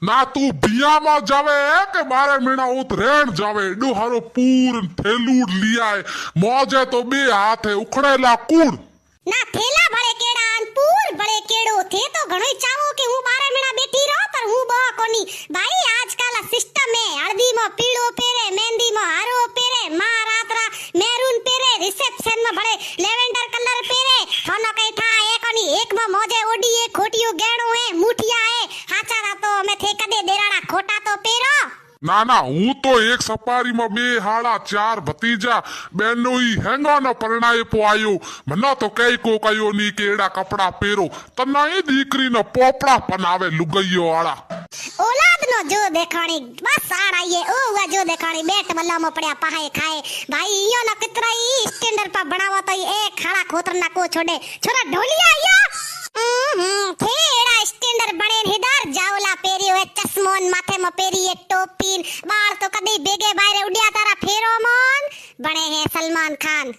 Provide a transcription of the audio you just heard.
ना तू बिया में जावे के मारे मीणा उतरेण जावे डोहारो पूर थेलूड लिया है मौजे तो बे हाथ है उखड़ेला कूड़ ના થેલા ભળે કેડા અન પૂર ભળે કેડો થે તો ઘણોય ચાવો કે હું 12 મહિના બેઠી રહો પર હું બહ કોની ભાઈ આજકાલ આ સિસ્ટમ હે હળદી માં પીળો પહેરે મહેંદી માં હારો પહેરે માં રાતરા મેરૂન પહેરે રિસેપ્શન માં ભળે લેવેન્ડર કલર પહેરે થોનો કઈ થા એ કોની એક માં મોજે ઓડી એ ખોટિયો ગેણો હે મુઠિયા હે હાચારા તો અમે થે કદે દેરાડા ખોટા તો પહેરો ना ना हूँ तो एक सपारी में बे हाड़ा चार भतीजा बहनों ही हैंगा न परणाए पोआयो मना तो कई को कयो नी केड़ा कपड़ा पेरो तना ही दीकरी न पोपड़ा पनावे लुगइयो वाला औलाद नो जो देखाणी बस आड़ाइए ओ हुआ जो देखाणी बेट बल्ला में पड़या पाए खाए भाई इयो न कितरा ही स्टैंडर्ड पर बनावा तो एक खाड़ा खोतर ना को छोड़े छोरा ढोलिया या थेड़ा स्टैंडर्ड बने हिदार जावला पेरियो है चश्मोन माथे में पेरी एक टोपीन बाल तो कदी बेगे बाहर उड़िया तारा फेरोमोन बने हैं सलमान खान।